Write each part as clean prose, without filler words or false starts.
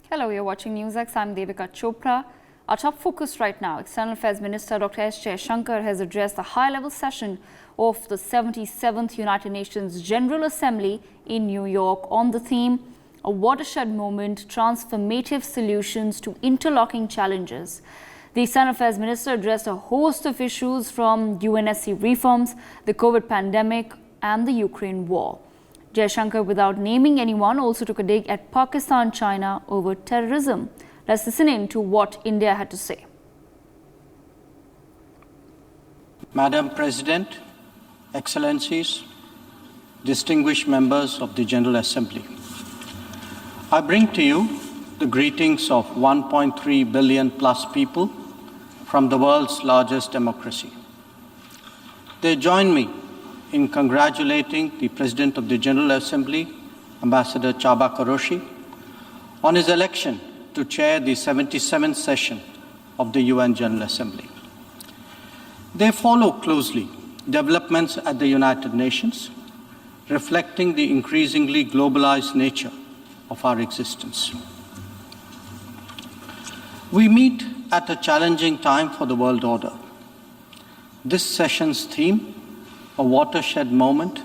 Hello, you're watching NewsX. I'm Devika Chopra. Our top focus right now, External Affairs Minister Dr. S. Jaishankar has addressed a high-level session of the 77th United Nations General Assembly in New York on the theme, A Watershed Moment, Transformative Solutions to Interlocking Challenges. The External Affairs Minister addressed a host of issues from UNSC reforms, the COVID pandemic and the Ukraine war. Jaishankar, without naming anyone, also took a dig at Pakistan, China over terrorism. Let's listen in to what India had to say. Madam President, Excellencies, distinguished members of the General Assembly, I bring to you the greetings of 1.3 billion plus people from the world's largest democracy. They join me in congratulating the President of the General Assembly, Ambassador Chopra, on his election to chair the 77th session of the UN General Assembly. They follow closely developments at the United Nations, reflecting the increasingly globalized nature of our existence. We meet at a challenging time for the world order. This session's theme, A Watershed Moment,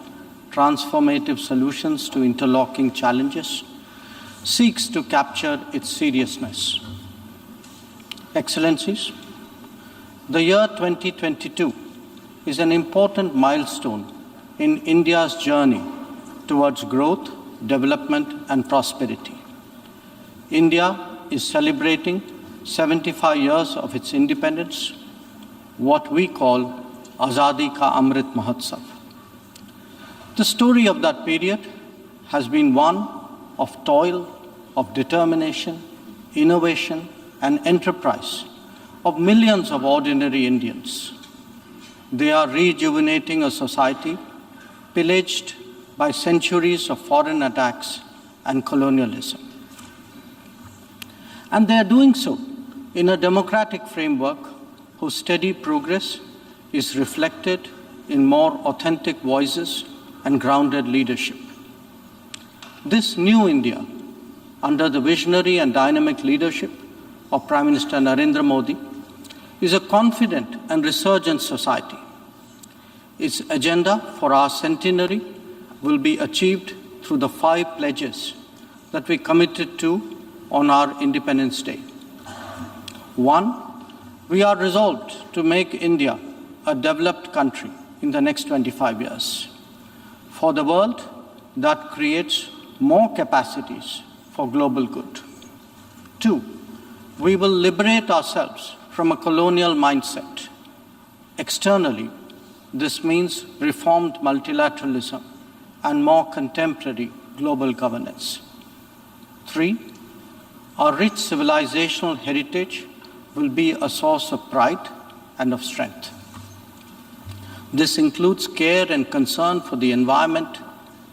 Transformative Solutions to Interlocking Challenges, seeks to capture its seriousness. Excellencies, the year 2022 is an important milestone in India's journey towards growth, development and prosperity. India is celebrating 75 years of its independence, what we call Azadi Ka Amrit Mahotsav. The story of that period has been one of toil, of determination, innovation and enterprise of millions of ordinary Indians. They are rejuvenating a society pillaged by centuries of foreign attacks and colonialism. And they are doing so in a democratic framework whose steady progress is reflected in more authentic voices and grounded leadership. This new India, under the visionary and dynamic leadership of Prime Minister Narendra Modi, is a confident and resurgent society. Its agenda for our centenary will be achieved through the 5 pledges that we committed to on our Independence Day. 1, we are resolved to make India a developed country in the next 25 years. For the world, that creates more capacities for global good. 2, we will liberate ourselves from a colonial mindset. Externally, this means reformed multilateralism and more contemporary global governance. 3, our rich civilizational heritage will be a source of pride and of strength. This includes care and concern for the environment,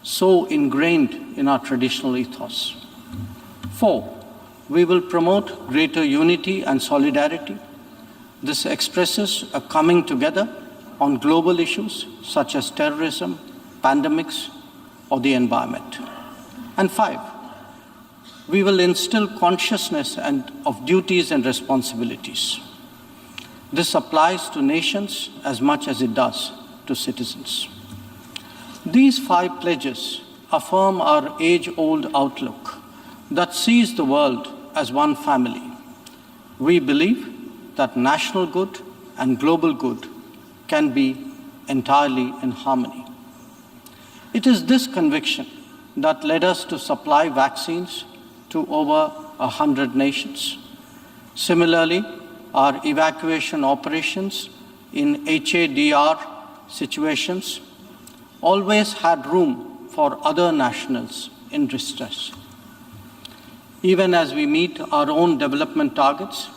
so ingrained in our traditional ethos. 4, we will promote greater unity and solidarity. This expresses a coming together on global issues such as terrorism, pandemics, or the environment. And 5, we will instill consciousness of duties and responsibilities. This applies to nations as much as it does to citizens. These 5 pledges affirm our age-old outlook that sees the world as one family. We believe that national good and global good can be entirely in harmony. It is this conviction that led us to supply vaccines to over 100 nations. Similarly, our evacuation operations in HADR situations always had room for other nationals in distress. Even as we meet our own development targets,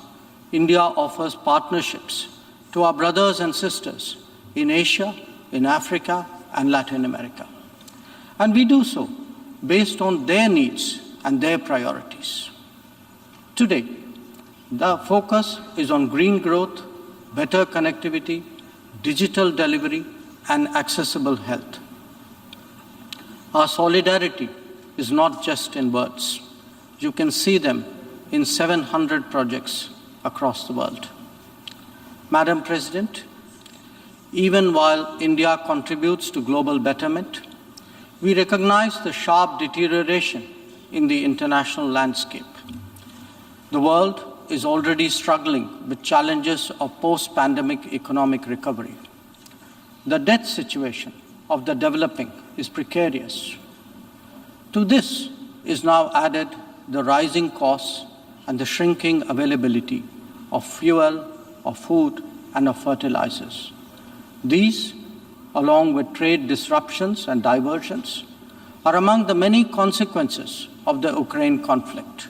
India offers partnerships to our brothers and sisters in Asia, in Africa, and Latin America. And we do so based on their needs and their priorities. Today, the focus is on green growth, better connectivity, digital delivery, and accessible health. Our solidarity is not just in words. You can see them in 700 projects across the world. Madam President, even while India contributes to global betterment, we recognize the sharp deterioration in the international landscape. The world is already struggling with challenges of post-pandemic economic recovery. The debt situation of the developing is precarious. To this is now added the rising costs and the shrinking availability of fuel, of food, and of fertilizers. These, along with trade disruptions and diversions, are among the many consequences of the Ukraine conflict.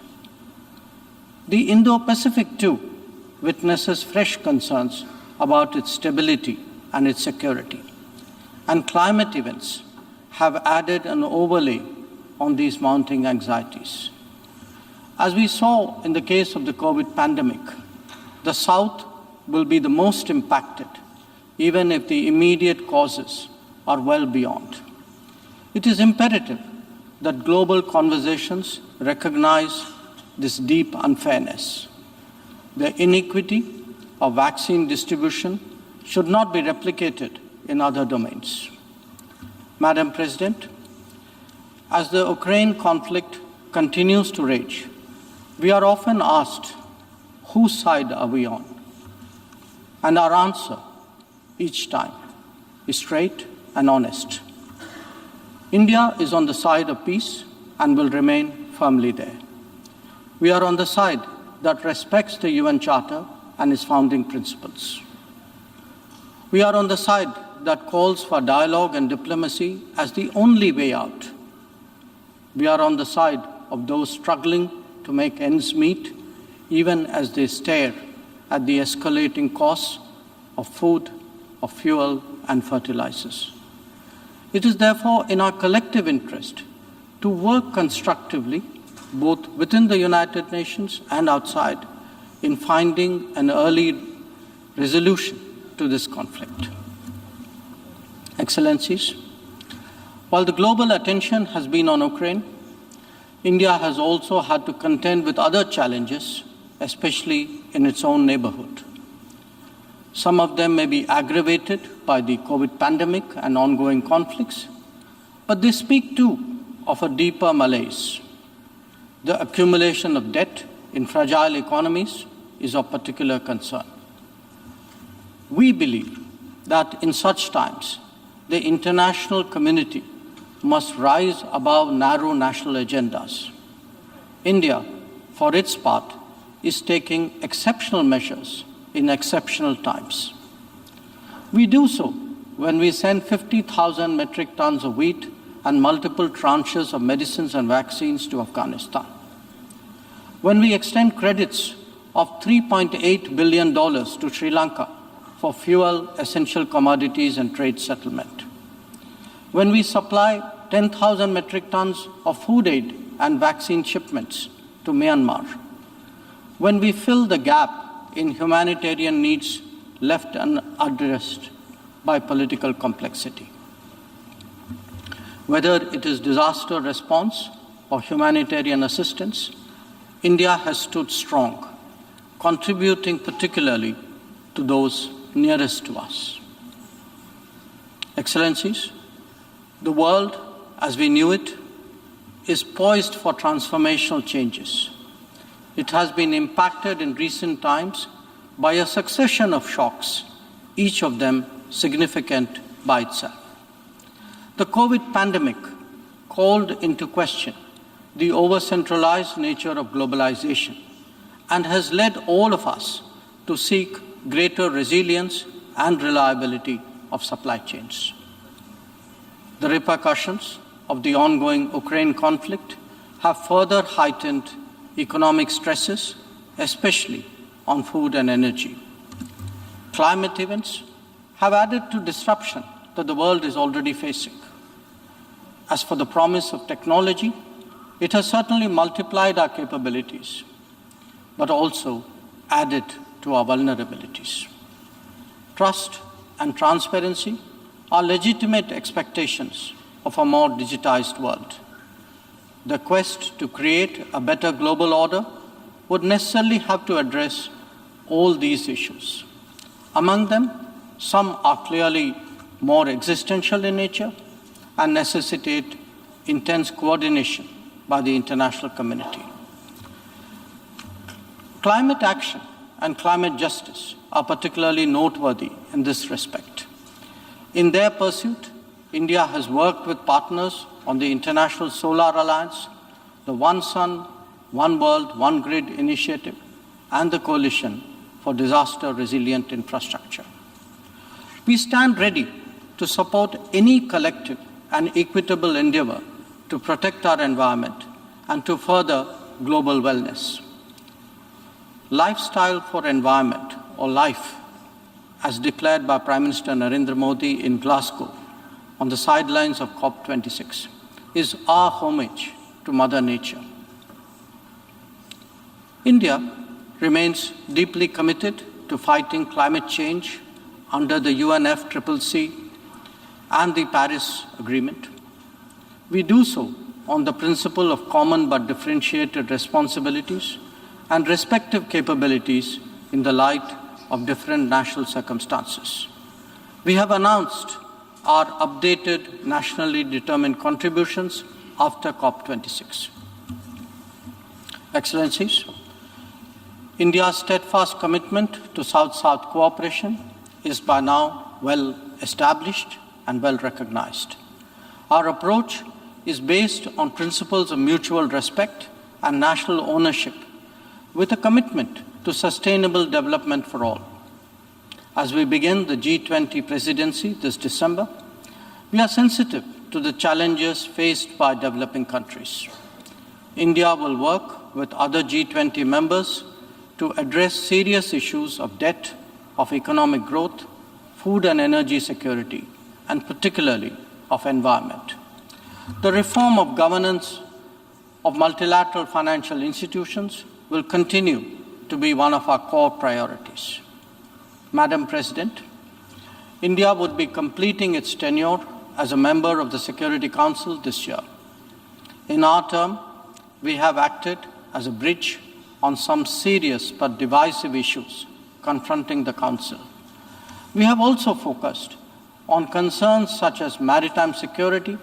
The Indo-Pacific, too, witnesses fresh concerns about its stability and its security. And climate events have added an overlay on these mounting anxieties. As we saw in the case of the COVID pandemic, the South will be the most impacted, even if the immediate causes are well beyond. It is imperative that global conversations recognize this deep unfairness. The inequity of vaccine distribution should not be replicated in other domains. Madam President, as the Ukraine conflict continues to rage, we are often asked, whose side are we on? And our answer each time is straight and honest. India is on the side of peace and will remain firmly there. We are on the side that respects the UN Charter and its founding principles. We are on the side that calls for dialogue and diplomacy as the only way out. We are on the side of those struggling to make ends meet, even as they stare at the escalating costs of food, of fuel, and fertilizers. It is therefore in our collective interest to work constructively, both within the United Nations and outside, in finding an early resolution to this conflict. Excellencies, while the global attention has been on Ukraine, India has also had to contend with other challenges, especially in its own neighborhood. Some of them may be aggravated by the COVID pandemic and ongoing conflicts, but they speak too of a deeper malaise. The accumulation of debt in fragile economies is of particular concern. We believe that in such times, the international community must rise above narrow national agendas. India, for its part, is taking exceptional measures in exceptional times. We do so when we send 50,000 metric tons of wheat and multiple tranches of medicines and vaccines to Afghanistan. When we extend credits of $3.8 billion to Sri Lanka for fuel, essential commodities, and trade settlement. When we supply 10,000 metric tons of food aid and vaccine shipments to Myanmar. When we fill the gap in humanitarian needs left unaddressed by political complexity. Whether it is disaster response or humanitarian assistance, India has stood strong, contributing particularly to those nearest to us. Excellencies, the world as we knew it is poised for transformational changes. It has been impacted in recent times by a succession of shocks, each of them significant by itself. The COVID pandemic called into question the over-centralized nature of globalization and has led all of us to seek greater resilience and reliability of supply chains. The repercussions of the ongoing Ukraine conflict have further heightened economic stresses, especially on food and energy. Climate events have added to disruption that the world is already facing. As for the promise of technology, it has certainly multiplied our capabilities, but also added to our vulnerabilities. Trust and transparency are legitimate expectations of a more digitized world. The quest to create a better global order would necessarily have to address all these issues. Among them, some are clearly more existential in nature and necessitate intense coordination by the international community. Climate action and climate justice are particularly noteworthy in this respect. In their pursuit, India has worked with partners on the International Solar Alliance, the One Sun, One World, One Grid initiative, and the Coalition for Disaster Resilient Infrastructure. We stand ready to support any collective and equitable endeavor to protect our environment and to further global wellness. Lifestyle for Environment, or LIFE, as declared by Prime Minister Narendra Modi in Glasgow on the sidelines of COP26, is our homage to Mother Nature. India remains deeply committed to fighting climate change under the UNFCCC and the Paris Agreement. We do so on the principle of common but differentiated responsibilities and respective capabilities in the light of different national circumstances. We have announced our updated nationally determined contributions after COP26. Excellencies, India's steadfast commitment to South-South cooperation is by now well established and well recognized. Our approach is based on principles of mutual respect and national ownership, with a commitment to sustainable development for all. As we begin the G20 presidency this December, we are sensitive to the challenges faced by developing countries. India will work with other G20 members to address serious issues of debt, of economic growth, food and energy security, and particularly of environment. The reform of governance of multilateral financial institutions will continue to be one of our core priorities. Madam President, India would be completing its tenure as a member of the Security Council this year. In our term, we have acted as a bridge on some serious but divisive issues confronting the Council. We have also focused on concerns such as maritime security,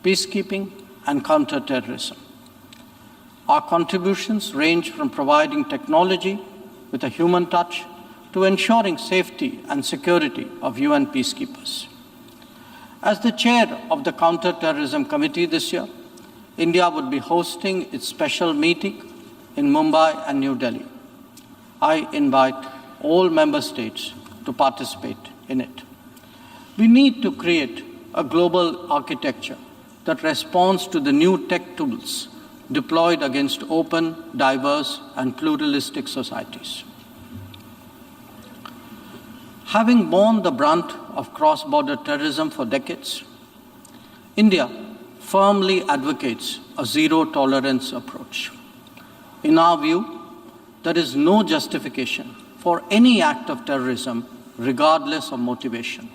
peacekeeping, and counter-terrorism. Our contributions range from providing technology with a human touch to ensuring safety and security of UN peacekeepers. As the chair of the Counter-Terrorism Committee this year, India would be hosting its special meeting in Mumbai and New Delhi. I invite all member states to participate in it. We need to create a global architecture that responds to the new tech tools deployed against open, diverse, and pluralistic societies. Having borne the brunt of cross-border terrorism for decades, India firmly advocates a zero-tolerance approach. In our view, there is no justification for any act of terrorism regardless of motivation,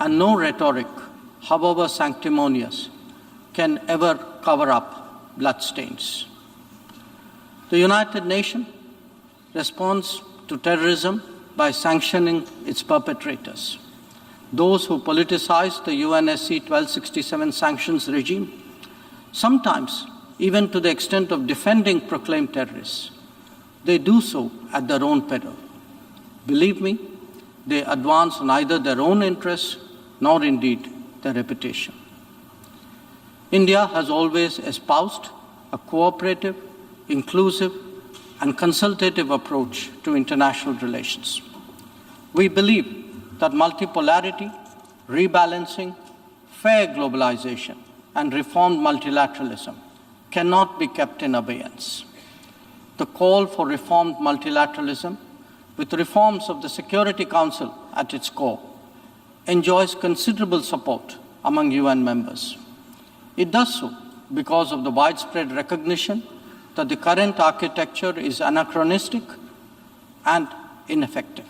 and no rhetoric, however sanctimonious, can ever cover up bloodstains. The United Nations responds to terrorism by sanctioning its perpetrators. Those who politicize the UNSC 1267 sanctions regime, sometimes even to the extent of defending proclaimed terrorists, they do so at their own peril. Believe me, they advance neither their own interests nor indeed their reputation. India has always espoused a cooperative, inclusive, and consultative approach to international relations. We believe that multipolarity, rebalancing, fair globalization, and reformed multilateralism cannot be kept in abeyance. The call for reformed multilateralism, with reforms of the Security Council at its core, enjoys considerable support among UN members. It does so because of the widespread recognition that the current architecture is anachronistic and ineffective.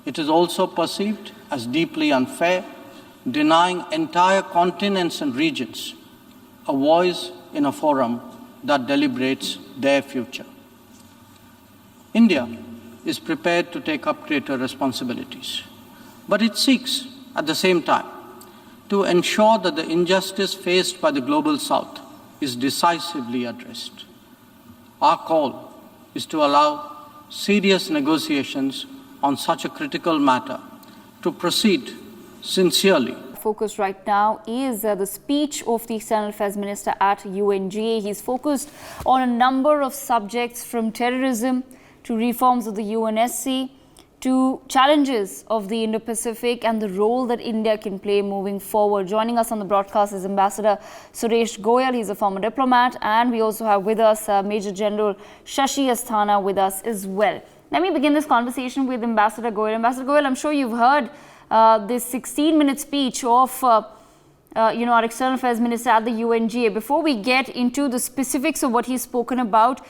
It is also perceived as deeply unfair, denying entire continents and regions a voice in a forum that deliberates their future. India is prepared to take up greater responsibilities, but it seeks, at the same time, to ensure that the injustice faced by the Global South is decisively addressed. Our call is to allow serious negotiations on such a critical matter to proceed sincerely. Focus right now is the speech of the External Affairs Minister at UNGA. He's focused on a number of subjects, from terrorism to reforms of the UNSC to challenges of the Indo-Pacific and the role that India can play moving forward. Joining us on the broadcast is Ambassador Suresh Goyal. He's a former diplomat, and we also have with us Major General Shashi Asthana with us as well. Let me begin this conversation with Ambassador Goyal. Ambassador Goyal, I'm sure you've heard this 16-minute speech of our External Affairs Minister at the UNGA. Before we get into the specifics of what he's spoken about,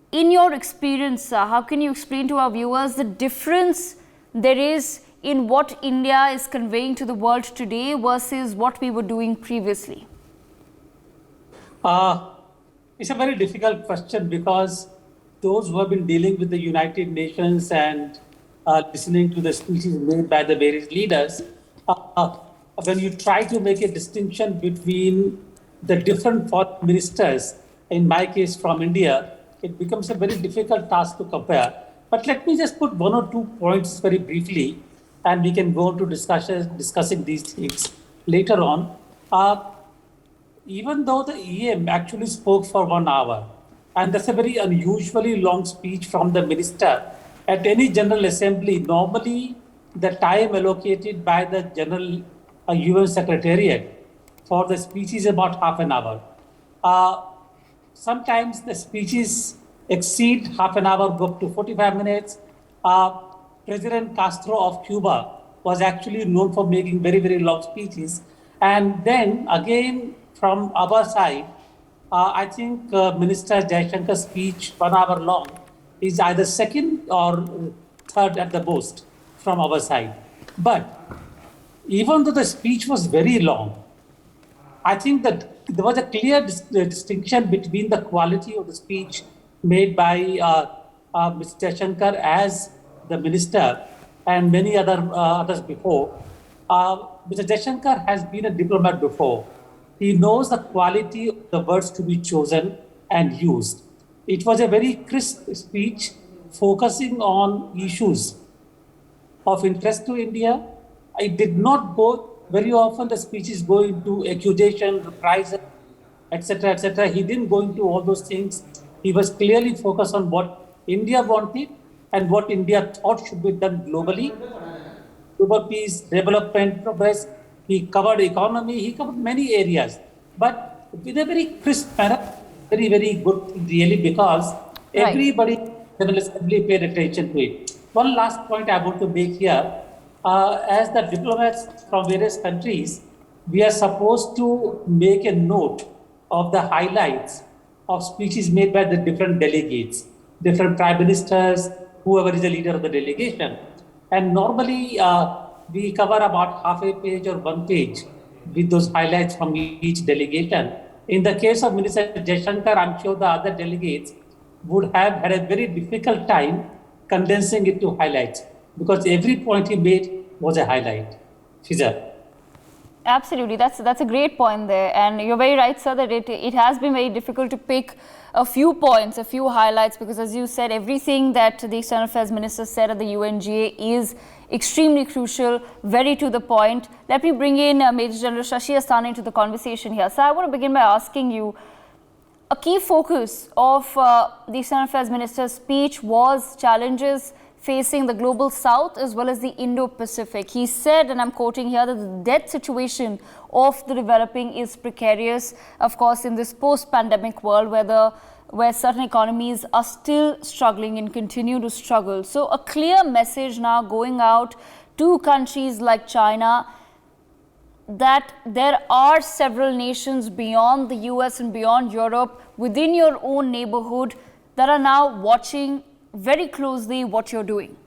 in your experience, how can you explain to our viewers the difference there is in what India is conveying to the world today versus what we were doing previously? It's a very difficult question, because those who have been dealing with the United Nations and listening to the speeches made by the various leaders, when you try to make a distinction between the different foreign ministers, in my case from India, it becomes a very difficult task to compare. But let me just put one or two points very briefly, and we can go on to discussing these things later on. Even though the EAM actually spoke for 1 hour, and that's a very unusually long speech from the minister, at any General Assembly, normally the time allocated by the General UN Secretariat for the speech is about half an hour. Sometimes the speeches exceed half an hour, go up to 45 minutes. President Castro of Cuba was actually known for making very, very long speeches. And then again, from our side, I think Minister Jaishankar's speech, 1 hour long, is either second or third at the most from our side. But even though the speech was very long, I think that there was a clear distinction between the quality of the speech made by Mr. Jaishankar as the minister and many others before. Mr. Jaishankar has been a diplomat before. He knows the quality of the words to be chosen and used. It was a very crisp speech focusing on issues of interest to India. It did not go, very often the speeches go into accusation, reprisal, etc., etc. He didn't go into all those things. He was clearly focused on what India wanted and what India thought should be done globally. Global peace, development, progress. He covered economy, he covered many areas, but with a very crisp manner, very, very good really, because everybody in the General Assembly paid attention to it. One last point I want to make here. As the diplomats from various countries, we are supposed to make a note of the highlights of speeches made by the different delegates, different prime ministers, whoever is the leader of the delegation. And normally we cover about half a page or 1 page with those highlights from each delegation. In the case of Minister Jaishankar, I'm sure the other delegates would have had a very difficult time condensing it to highlights, because every point he made was a highlight. Fiza. Absolutely, that's a great point there, and you're very right, sir, that it has been very difficult to pick a few points, a few highlights, because as you said, everything that the External Affairs Minister said at the UNGA is extremely crucial, very to the point. Let me bring in Major General Shashi Asthana into the conversation here. So I want to begin by asking you, a key focus of the External Affairs Minister's speech was challenges facing the global south as well as the Indo-Pacific. He said, and I'm quoting here, that the debt situation of the developing is precarious, of course, in this post-pandemic world where certain economies are still struggling and continue to struggle. So a clear message now going out to countries like China that there are several nations beyond the US and beyond Europe within your own neighborhood that are now watching very closely what you're doing.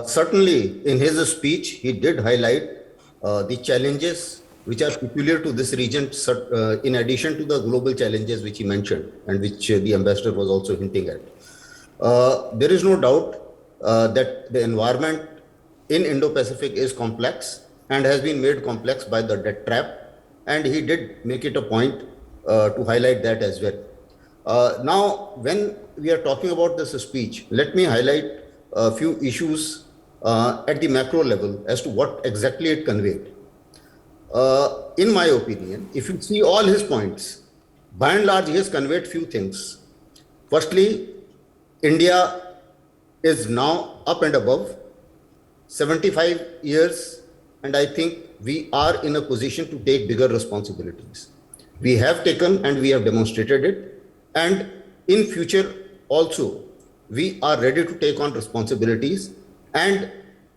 Certainly, in his speech, he did highlight the challenges which are peculiar to this region, in addition to the global challenges which he mentioned and which the ambassador was also hinting at. There is no doubt that the environment in Indo-Pacific is complex and has been made complex by the debt trap. And he did make it a point to highlight that as well. Now, when we are talking about this speech, let me highlight a few issues at the macro level as to what exactly it conveyed. In my opinion, if you see all his points, by and large, he has conveyed few things. Firstly, India is now up and above 75 years, and I think we are in a position to take bigger responsibilities. We have taken and we have demonstrated it, and in future also, we are ready to take on responsibilities, and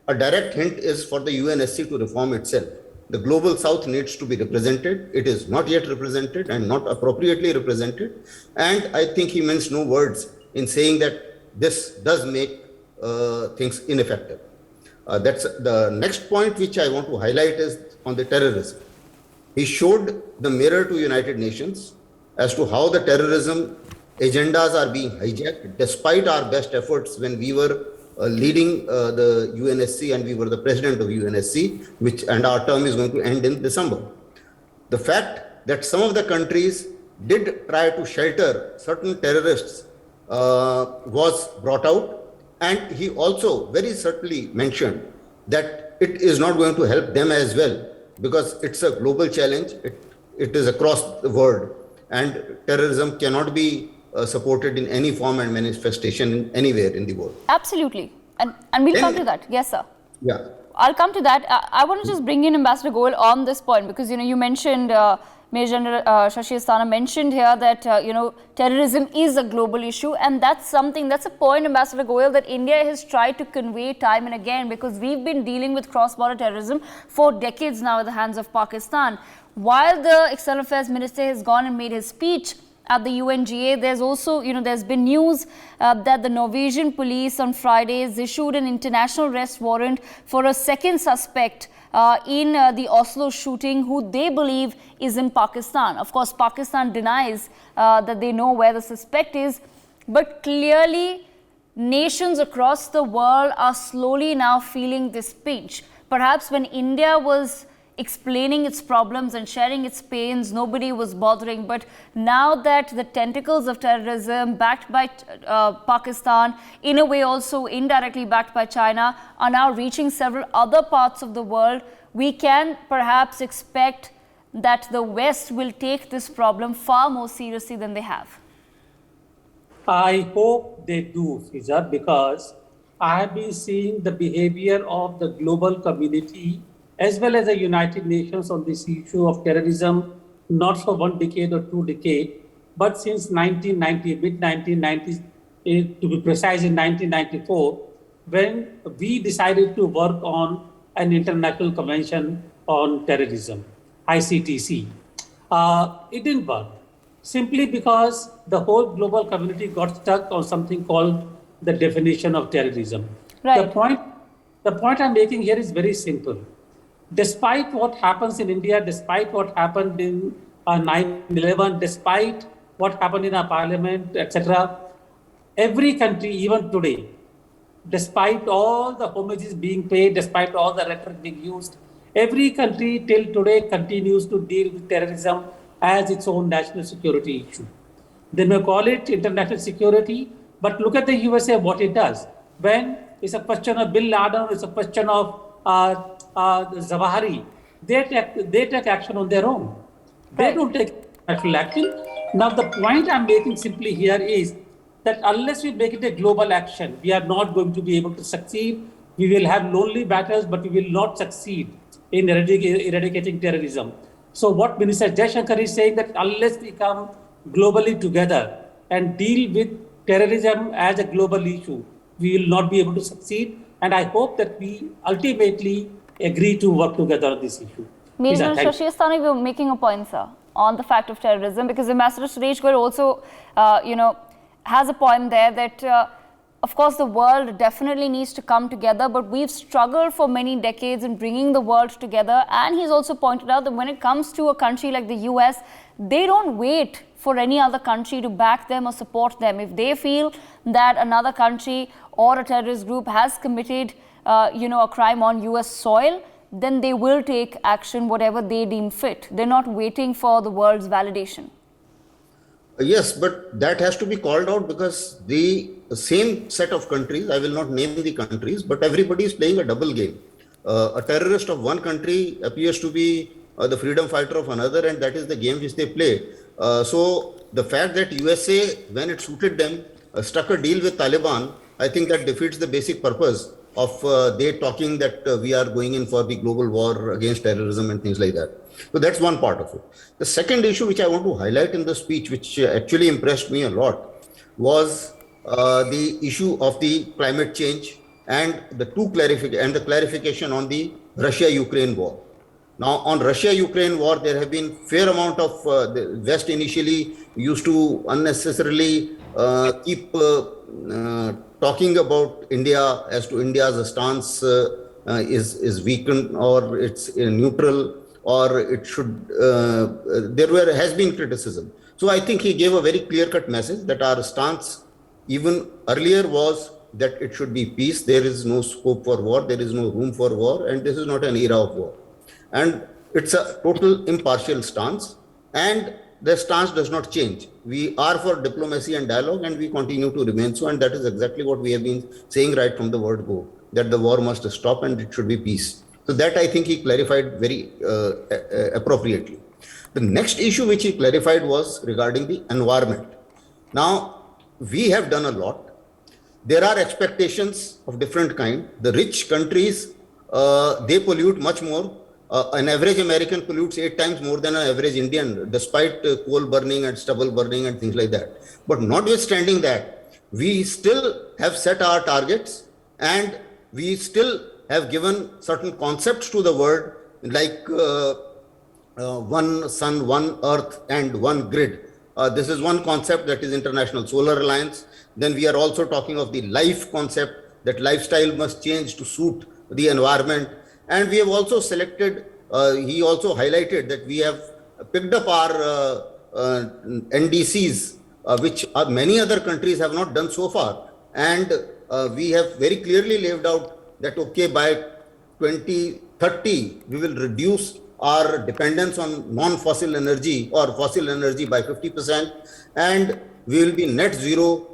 a direct hint is for the UNSC to reform itself. The global south needs to be represented. It is not yet represented and not appropriately represented. And I think he means no words in saying that this does make things ineffective. That's the next point which I want to highlight is on the terrorism. He showed the mirror to United Nations as to how the terrorism agendas are being hijacked despite our best efforts when we were leading the UNSC and we were the president of UNSC, and our term is going to end in December. The fact that some of the countries did try to shelter certain terrorists was brought out, and he also very certainly mentioned that it is not going to help them as well because it's a global challenge. It is across the world, and terrorism cannot be supported in any form and manifestation anywhere in the world. Absolutely. And we'll come to that. Yes, sir. Yeah. I'll come to that. I want to just bring in Ambassador Goel on this point because, you mentioned, Major General Shashi Asthana mentioned here that, terrorism is a global issue, and that's a point, Ambassador Goel, that India has tried to convey time and again because we've been dealing with cross-border terrorism for decades now at the hands of Pakistan. While the External Affairs Minister has gone and made his speech at the UNGA, there's also, there's been news that the Norwegian police on Friday has issued an international arrest warrant for a second suspect in the Oslo shooting, who they believe is in Pakistan. Of course, Pakistan denies that they know where the suspect is, but clearly nations across the world are slowly now feeling this pinch. Perhaps when India was explaining its problems and sharing its pains, nobody was bothering. But now that the tentacles of terrorism backed by Pakistan, in a way also indirectly backed by China, are now reaching several other parts of the world, we can perhaps expect that the West will take this problem far more seriously than they have. I hope they do, Fiza, because I have been seeing the behavior of the global community as well as the United Nations on this issue of terrorism, not for 1 decade or 2 decades, but since 1990, mid-1990s, to be precise, in 1994, when we decided to work on an international convention on terrorism, ICTC. It didn't work, simply because the whole global community got stuck on something called the definition of terrorism. Right. The point I'm making here is very simple. Despite what happens in India, despite what happened in 9/11, despite what happened in our parliament, etc., every country, even today, despite all the homages being paid, despite all the rhetoric being used, every country till today continues to deal with terrorism as its own national security issue. They may call it international security, but look at the USA, what it does. When it's a question of Bin Laden, it's a question of Zawahiri, they take action on their own. They don't take national action. Now, the point I'm making simply here is that unless we make it a global action, we are not going to be able to succeed. We will have lonely battles, but we will not succeed in eradicating terrorism. So what Minister Jaishankar is saying, that unless we come globally together and deal with terrorism as a global issue, we will not be able to succeed. And I hope that we ultimately agree to work together on this issue. Major Shashi Asthana, we were making a point, sir, on the fact of terrorism, because Ambassador Suresh Goel also, has a point there that, of course, the world definitely needs to come together, but we've struggled for many decades in bringing the world together. And he's also pointed out that when it comes to a country like the US, they don't wait for any other country to back them or support them. If they feel that another country or a terrorist group has committed, a crime on US soil, then they will take action, whatever they deem fit. They're not waiting for the world's validation. Yes, but that has to be called out because the same set of countries, I will not name the countries, but everybody is playing a double game. A terrorist of one country appears to be the freedom fighter of another, and that is the game which they play. So the fact that USA, when it suited them, struck a deal with Taliban, I think that defeats the basic purpose of they talking that we are going in for the global war against terrorism and things like that. So that's one part of it. The second issue which I want to highlight in the speech, which actually impressed me a lot, was the issue of the climate change and the clarification on the Russia-Ukraine war. Now, on Russia-Ukraine war, there have been fair amount of the West initially used to unnecessarily keep talking about India as to India's stance is weakened or it's neutral or it should. Has been criticism. So I think he gave a very clear-cut message that our stance even earlier was that it should be peace. There is no scope for war. There is no room for war, and this is not an era of war. And it's a total impartial stance, and the stance does not change. We are for diplomacy and dialogue, and we continue to remain so, and that is exactly what we have been saying right from the word go, that the war must stop and it should be peace. So that I think he clarified very appropriately. The next issue which he clarified was regarding the environment. Now, we have done a lot. There are expectations of different kind. The rich countries, they pollute much more. An average American pollutes 8 times more than an average Indian, despite coal burning and stubble burning and things like that. But notwithstanding that, we still have set our targets and we still have given certain concepts to the world, like one sun, one earth, and one grid. This is one concept, that is International Solar Alliance. Then we are also talking of the life concept, that lifestyle must change to suit the environment. And we have also selected, he also highlighted that we have picked up our NDCs, which many other countries have not done so far. And we have very clearly laid out that, okay, by 2030, we will reduce our dependence on non-fossil energy or fossil energy by 50%, and we will be net zero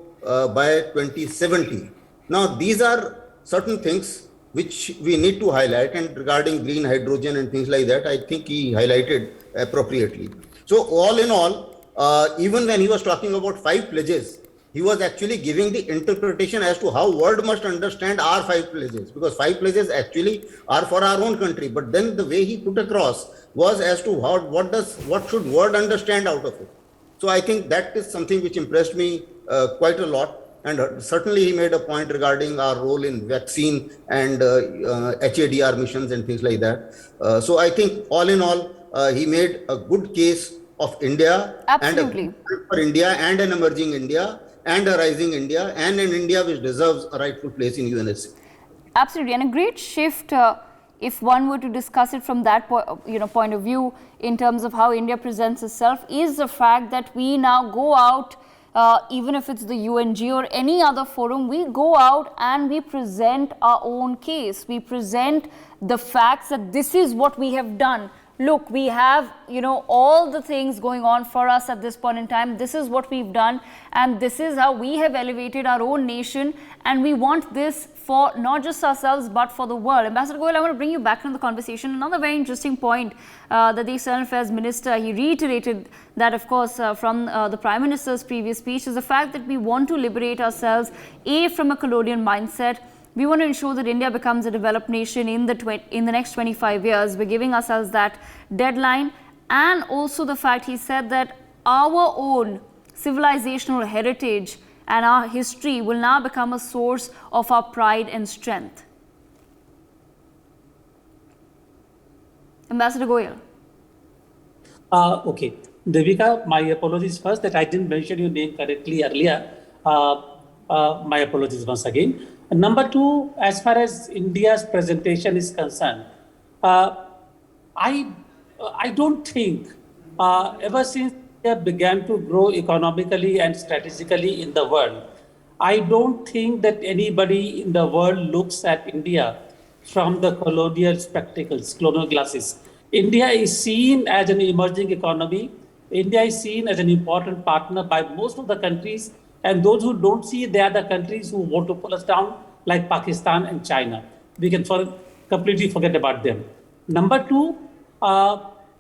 by 2070. Now, these are certain things which we need to highlight, and regarding green hydrogen and things like that, I think he highlighted appropriately. So all in all, even when he was talking about 5 pledges, he was actually giving the interpretation as to how world must understand our 5 pledges, because 5 pledges actually are for our own country. But then the way he put across was as to what should world understand out of it. So I think that is something which impressed me quite a lot. And certainly he made a point regarding our role in vaccine and HADR missions and things like that. So I think all in all, he made a good case of India. Absolutely. And for India and an emerging India and a rising India and an India which deserves a rightful place in UNSC. Absolutely, and a great shift if one were to discuss it from that point of view in terms of how India presents itself, is the fact that we now go out, even if it's the UNGA or any other forum, we go out and we present our own case. We present the facts that this is what we have done. Look, we have, all the things going on for us at this point in time. This is what we've done, and this is how we have elevated our own nation, and we want this for not just ourselves but for the world. Ambassador Goyal, I want to bring you back into the conversation. Another very interesting point that the External Affairs Minister, he reiterated that, of course, from the Prime Minister's previous speech, is the fact that we want to liberate ourselves, from a colonial mindset. We want to ensure that India becomes a developed nation in the next 25 years. We're giving ourselves that deadline. And also the fact, he said, that our own civilizational heritage and our history will now become a source of our pride and strength. Ambassador Goyal. Okay. Devika, my apologies first that I didn't mention your name correctly earlier. My apologies once again. Number 2, as far as India's presentation is concerned, I don't think ever since India began to grow economically and strategically in the world, I don't think that anybody in the world looks at India from the colonial spectacles, colonial glasses. India is seen as an emerging economy. India is seen as an important partner by most of the countries, and those who don't see, they are the countries who want to pull us down, like Pakistan and China. We can completely forget about them. Number two,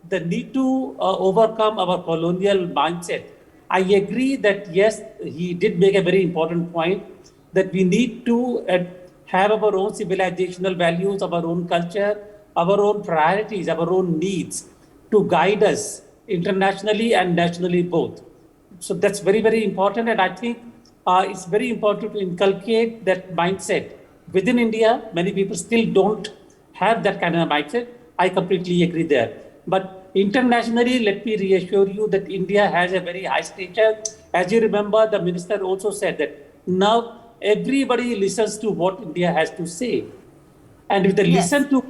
the need to overcome our colonial mindset. I agree that yes, he did make a very important point that we need to have our own civilizational values, our own culture, our own priorities, our own needs to guide us internationally and nationally both. So that's very, very important. And I think it's very important to inculcate that mindset within India. Many people still don't have that kind of mindset. I completely agree there. But internationally, let me reassure you that India has a very high stature. As you remember, the minister also said that now everybody listens to what India has to say. And if they listen to,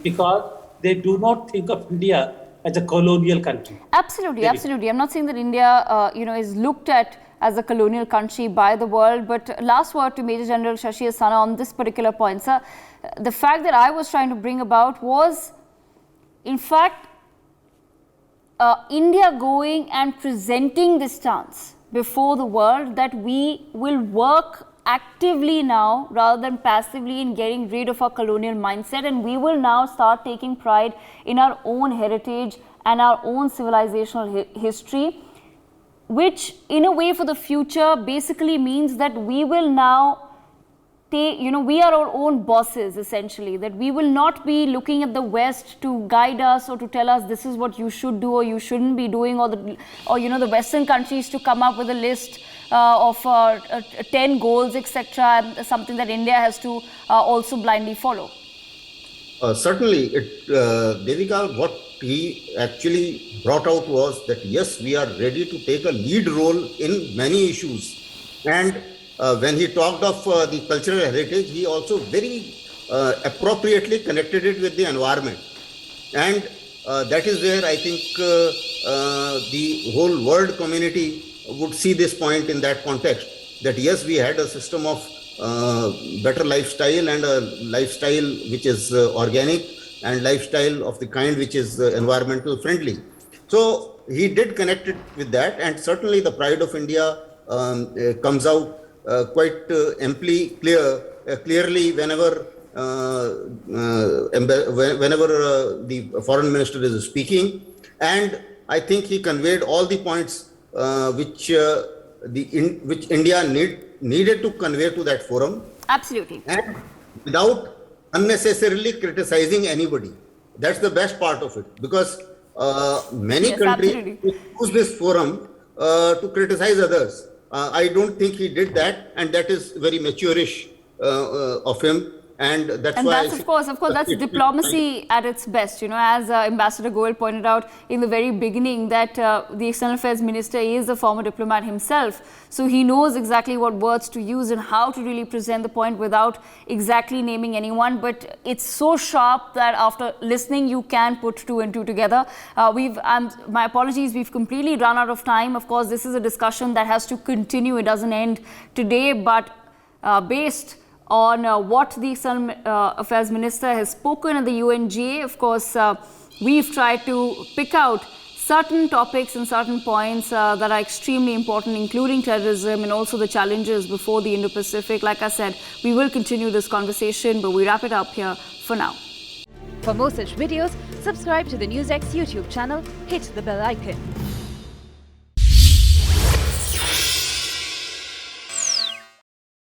because they do not think of India as a colonial country. Absolutely, absolutely. I'm not saying that India, is looked at as a colonial country by the world. But last word to Major General Shashi Asthana on this particular point, sir. The fact that I was trying to bring about was, in fact, India going and presenting this stance before the world that we will work actively now rather than passively in getting rid of our colonial mindset, and we will now start taking pride in our own heritage and our own civilizational history, which in a way for the future basically means that we will now we are our own bosses essentially, that we will not be looking at the West to guide us or to tell us this is what you should do or you shouldn't be doing, or the Western countries to come up with a list of 10 goals, etc., and something that India has to also blindly follow. Certainly, Devika, what he actually brought out was that yes, we are ready to take a lead role in many issues. And when he talked of the cultural heritage, he also very appropriately connected it with the environment. And that is where I think the whole world community would see this point in that context, that yes, we had a system of better lifestyle and a lifestyle which is organic and lifestyle of the kind which is environmental friendly. So he did connect it with that, and certainly the pride of India comes out quite amply clearly whenever the foreign minister is speaking. And I think he conveyed all the points which India needed to convey to that forum. Absolutely. And without unnecessarily criticizing anybody. That's the best part of it, because many countries use this forum to criticize others. I don't think he did that, and that is very mature-ish of him. And that's of course, that's diplomacy at its best. As Ambassador Goel pointed out in the very beginning, that the External Affairs Minister is a former diplomat himself. So he knows exactly what words to use and how to really present the point without exactly naming anyone. But it's so sharp that after listening, you can put two and two together. My apologies, we've completely run out of time. Of course, this is a discussion that has to continue. It doesn't end today, but based on what the External Affairs Minister has spoken at the UNGA. Of course, we've tried to pick out certain topics and certain points that are extremely important, including terrorism and also the challenges before the Indo-Pacific. Like I said, we will continue this conversation, but we wrap it up here for now. For more such videos, subscribe to the NewsX YouTube channel, hit the bell icon.